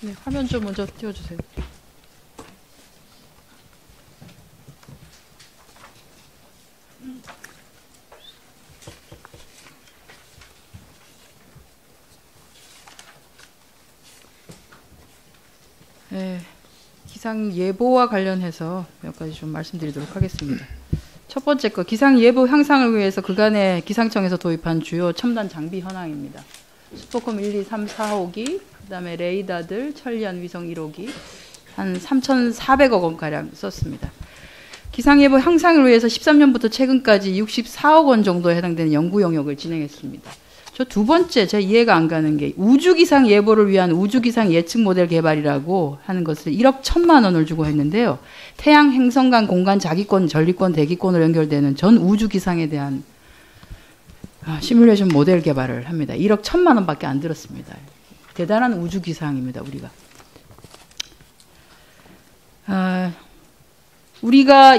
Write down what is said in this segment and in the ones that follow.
네, 화면 좀 먼저 띄워주세요. 네, 기상예보와 관련해서 몇 가지 좀 말씀드리도록 하겠습니다. 첫 번째 거, 기상예보 향상을 위해서 그간의 기상청에서 도입한 주요 첨단 장비 현황입니다. 슈퍼컴 1, 2, 3, 4호기, 그 다음에 레이더들, 천리안 위성 1호기, 한 3,400억 원가량 썼습니다. 기상예보 향상을 위해서 13년부터 최근까지 64억 원 정도에 해당되는 연구 영역을 진행했습니다. 저 두 번째, 제가 이해가 안 가는 게 우주기상 예보를 위한 우주기상 예측 모델 개발이라고 하는 것을 1억 1,000만 원을 주고 했는데요. 태양, 행성 간 공간 자기권, 전리권, 대기권으로 연결되는 전 우주기상에 대한 시뮬레이션 모델 개발을 합니다. 1억 1,000만 원밖에 안 들었습니다. 대단한 우주기상입니다, 우리가. 우리가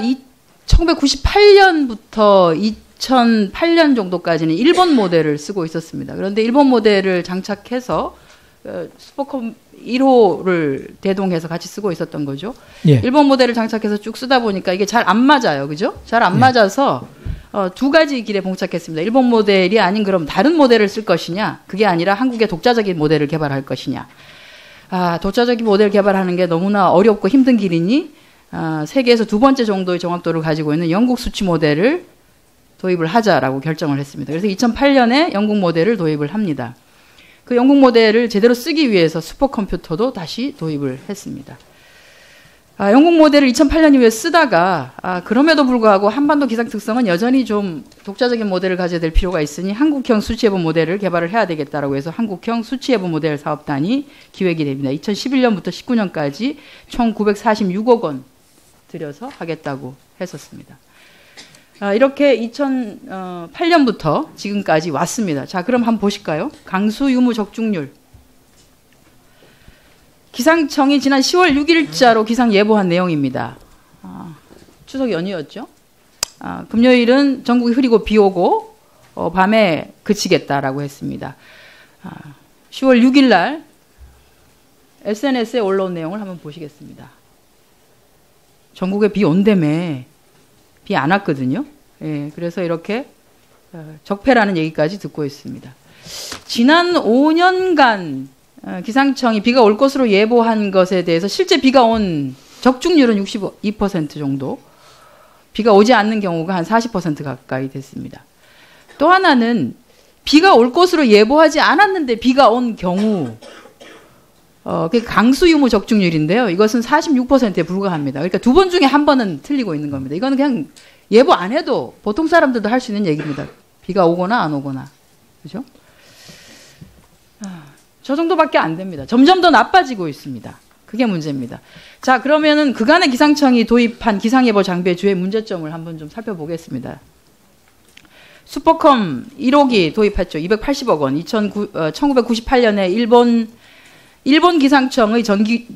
1998년부터 2008년 정도까지는 일본 모델을 쓰고 있었습니다. 그런데 일본 모델을 장착해서 슈퍼컴 1호를 대동해서 같이 쓰고 있었던 거죠. 예. 일본 모델을 장착해서 쭉 쓰다 보니까 이게 잘 안 맞아요. 그죠? 잘 안 맞아서 두 가지 길에 봉착했습니다. 일본 모델이 아닌 그럼 다른 모델을 쓸 것이냐, 그게 아니라 한국의 독자적인 모델을 개발할 것이냐. 독자적인 모델 개발하는 게 너무나 어렵고 힘든 길이니 세계에서 두 번째 정도의 정확도를 가지고 있는 영국 수치 모델을 도입을 하자라고 결정을 했습니다. 그래서 2008년에 영국 모델을 도입을 합니다. 그 영국 모델을 제대로 쓰기 위해서 슈퍼컴퓨터도 다시 도입을 했습니다. 영국 모델을 2008년 이후에 쓰다가 그럼에도 불구하고 한반도 기상 특성은 여전히 좀 독자적인 모델을 가져야 될 필요가 있으니 한국형 수치예보 모델을 개발을 해야 되겠다라고 해서 한국형 수치예보 모델 사업단이 기획이 됩니다. 2011년부터 19년까지 총 946억 원 들여서 하겠다고 했었습니다. 이렇게 2008년부터 지금까지 왔습니다. 자, 그럼 한번 보실까요? 강수 유무 적중률. 기상청이 지난 10월 6일자로 기상 예보한 내용입니다. 추석 연휴였죠. 금요일은 전국이 흐리고 비 오고 밤에 그치겠다라고 했습니다. 10월 6일 날 SNS에 올라온 내용을 한번 보시겠습니다. 전국에 비 온다며 비 안 왔거든요. 예, 그래서 이렇게 적폐라는 얘기까지 듣고 있습니다. 지난 5년간 기상청이 비가 올 것으로 예보한 것에 대해서 실제 비가 온 적중률은 62% 정도, 비가 오지 않는 경우가 한 40% 가까이 됐습니다. 또 하나는 비가 올 것으로 예보하지 않았는데 비가 온 경우, 그게 강수 유무 적중률인데요. 이것은 46%에 불과합니다. 그러니까 두 번 중에 한 번은 틀리고 있는 겁니다. 이거는 그냥 예보 안 해도 보통 사람들도 할 수 있는 얘기입니다. 비가 오거나 안 오거나. 그죠? 저 정도밖에 안 됩니다. 점점 더 나빠지고 있습니다. 그게 문제입니다. 자, 그러면은 그간의 기상청이 도입한 기상예보 장비의 주요 문제점을 한번 좀 살펴보겠습니다. 슈퍼컴 1호기 도입했죠. 280억 원. 1998년에 일본 기상청의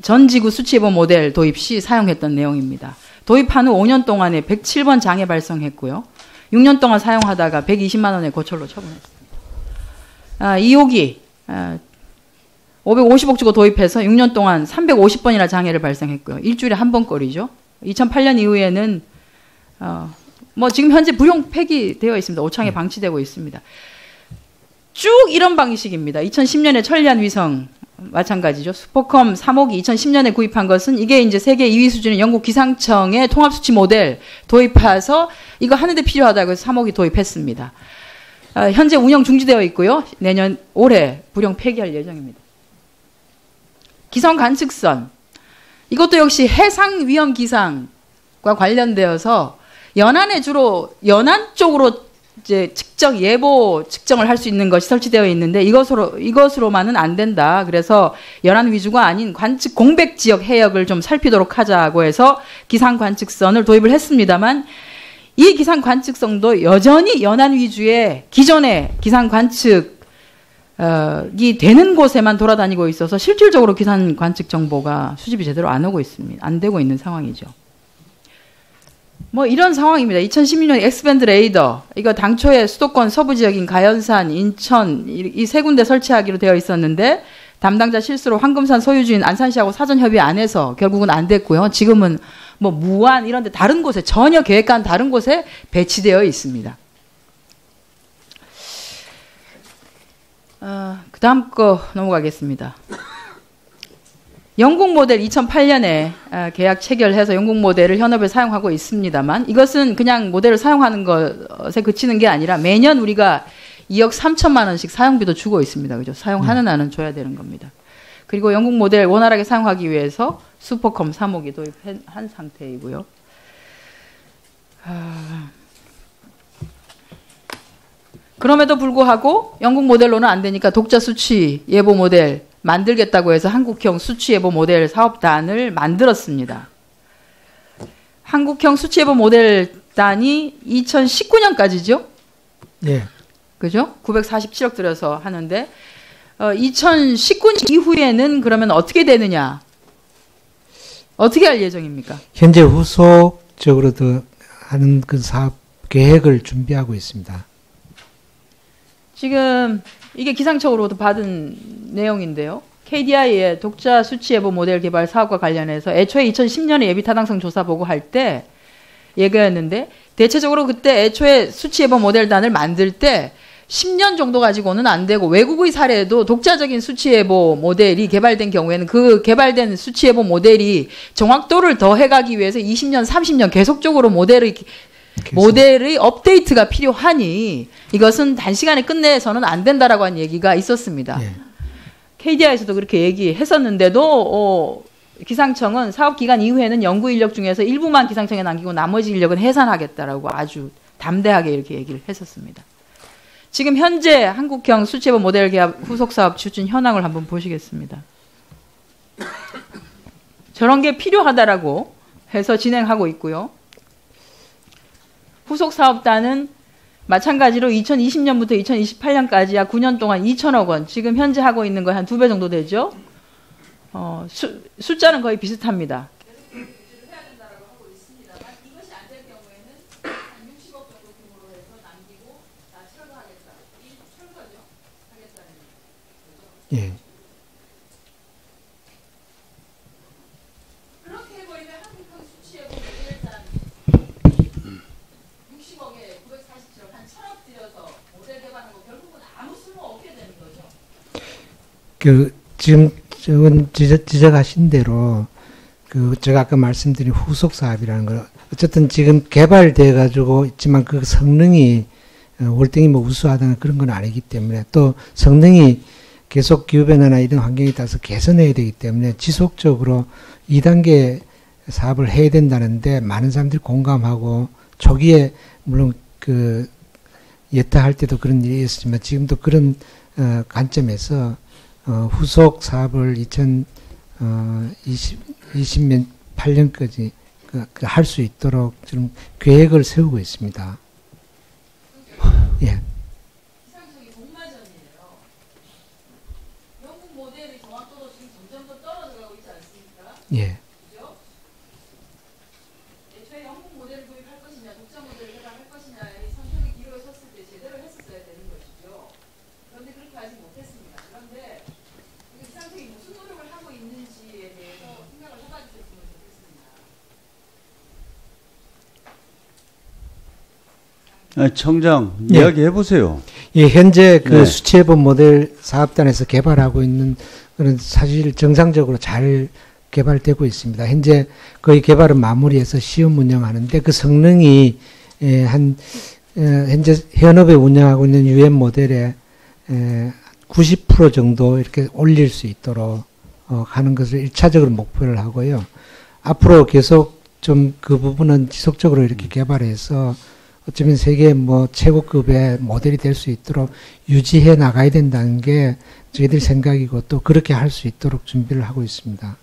전지구 수치예보 모델 도입 시 사용했던 내용입니다. 도입한 후 5년 동안에 107번 장애 발생했고요. 6년 동안 사용하다가 120만 원의 고철로 처분했습니다. 2호기 550억 주고 도입해서 6년 동안 350번이나 장애를 발생했고요. 일주일에 한 번거리죠. 2008년 이후에는 지금 현재 불용 폐기되어 있습니다. 오창에 방치되고 있습니다. 쭉 이런 방식입니다. 2010년에 천리안 위성 마찬가지죠. 슈퍼컴 3호기 2010년에 구입한 것은 이게 이제 세계 2위 수준의 영국 기상청의 통합수치 모델 도입해서 이거 하는데 필요하다고 해서 3호기 도입했습니다. 현재 운영 중지되어 있고요. 내년 올해 불용 폐기할 예정입니다. 기상 관측선. 이것도 역시 해상 위험 기상과 관련되어서 연안에 주로 연안 쪽으로 이제 예보 측정을 할 수 있는 것이 설치되어 있는데 이것으로만은 안 된다. 그래서 연안 위주가 아닌 관측 공백 지역 해역을 좀 살피도록 하자고 해서 기상 관측선을 도입을 했습니다만 이 기상 관측선도 여전히 연안 위주의 기존의 기상 관측이 되는 곳에만 돌아다니고 있어서 실질적으로 기상 관측 정보가 수집이 제대로 안 되고 있는 상황이죠. 이런 상황입니다. 2016년 X밴드 레이더, 이거 당초에 수도권 서부 지역인 가연산, 인천 이 세 군데 설치하기로 되어 있었는데 담당자 실수로 황금산 소유주인 안산시하고 사전 협의 안 해서 결국은 안 됐고요. 지금은 뭐 무안 이런 데 다른 곳에 전혀 계획과는 다른 곳에 배치되어 있습니다. 그 다음 거 넘어가겠습니다. 영국 모델 2008년에 계약 체결해서 영국 모델을 현업에 사용하고 있습니다만 이것은 그냥 모델을 사용하는 것에 그치는 게 아니라 매년 우리가 2억 3천만 원씩 사용비도 주고 있습니다. 그죠? 사용하는 한은 줘야 되는 겁니다. 그리고 영국 모델 원활하게 사용하기 위해서 슈퍼컴 3호기 도입한 상태이고요. 그럼에도 불구하고 영국 모델로는 안 되니까 독자 수취 예보 모델 만들겠다고 해서 한국형 수취 예보 모델 사업단을 만들었습니다. 한국형 수취 예보 모델단이 2019년까지죠? 네. 그죠? 947억 들여서 하는데 2019년 이후에는 그러면 어떻게 되느냐? 어떻게 할 예정입니까? 현재 후속적으로도 하는 그 사업 계획을 준비하고 있습니다. 지금 이게 기상청으로도 받은 내용인데요. KDI의 독자 수치 예보 모델 개발 사업과 관련해서 애초에 2010년에 예비 타당성 조사 보고할 때 얘기했는데 대체적으로 그때 애초에 수치 예보 모델단을 만들 때 10년 정도 가지고는 안 되고 외국의 사례도 독자적인 수치 예보 모델이 개발된 경우에는 그 개발된 수치 예보 모델이 정확도를 더 해가기 위해서 20년, 30년 계속적으로 모델의 업데이트가 필요하니 이것은 단시간에 끝내서는 안 된다라고 한 얘기가 있었습니다. 네. KDI에서도 그렇게 얘기했었는데도 기상청은 사업 기간 이후에는 연구 인력 중에서 일부만 기상청에 남기고 나머지 인력은 해산하겠다라고 아주 담대하게 이렇게 얘기를 했었습니다. 지금 현재 한국형 수치예보 모델 개발 후속 사업 추진 현황을 한번 보시겠습니다. 저런 게 필요하다라고 해서 진행하고 있고요. 후속 사업단은 마찬가지로 2020년부터 2028년까지 약 9년 동안 2천억 원, 지금 현재 하고 있는 거에 한 2배 정도 되죠. 숫자는 거의 비슷합니다. 예. 그렇게 해버리면 한국형 수치예보 모델단 60억에 947억 한 1,000억 들여서 모델 개발하고 결국은 아무 쓸모 없게 되는 거죠. 지금 지적하신 대로 제가 아까 말씀드린 후속 사업이라는 거 어쨌든 지금 개발돼 가지고 있지만 그 성능이 월등히 뭐 우수하다는 그런 건 아니기 때문에 또 성능이 계속 기후변화나 이런 환경에 따라서 개선해야 되기 때문에 지속적으로 2단계 사업을 해야 된다는데 많은 사람들이 공감하고 초기에 물론 예타할 때도 그런 일이 있었지만 지금도 그런 관점에서 후속 사업을 2028년까지 할 수 있도록 지금 계획을 세우고 있습니다. 예. 예. 그죠? 애초에 영국 모델을 도입할 것이냐, 독자 모델을 개발할 것이냐의 선택의 기로에 섰을 때 제대로 했었어야 되는 것이죠. 그런데 그렇게 하지 못했습니다. 그런데 기상청이 무슨 노력을 하고 있는지에 대해서 생각을 해봐 주셨으면 좋겠습니다. 청장, 이야기해 보세요. 예, 현재 수치예보 모델 사업단에서 개발하고 있는 그런 사실 정상적으로 잘 개발되고 있습니다. 현재 거의 개발은 마무리해서 시험 운영하는데 그 성능이 현재 현업에 운영하고 있는 UN 모델의 90% 정도 이렇게 올릴 수 있도록 하는 것을 1차적으로 목표를 하고요. 앞으로 계속 좀 그 부분은 지속적으로 이렇게 개발해서 어쩌면 세계 최고급의 모델이 될 수 있도록 유지해 나가야 된다는 게 저희들 생각이고 또 그렇게 할 수 있도록 준비를 하고 있습니다.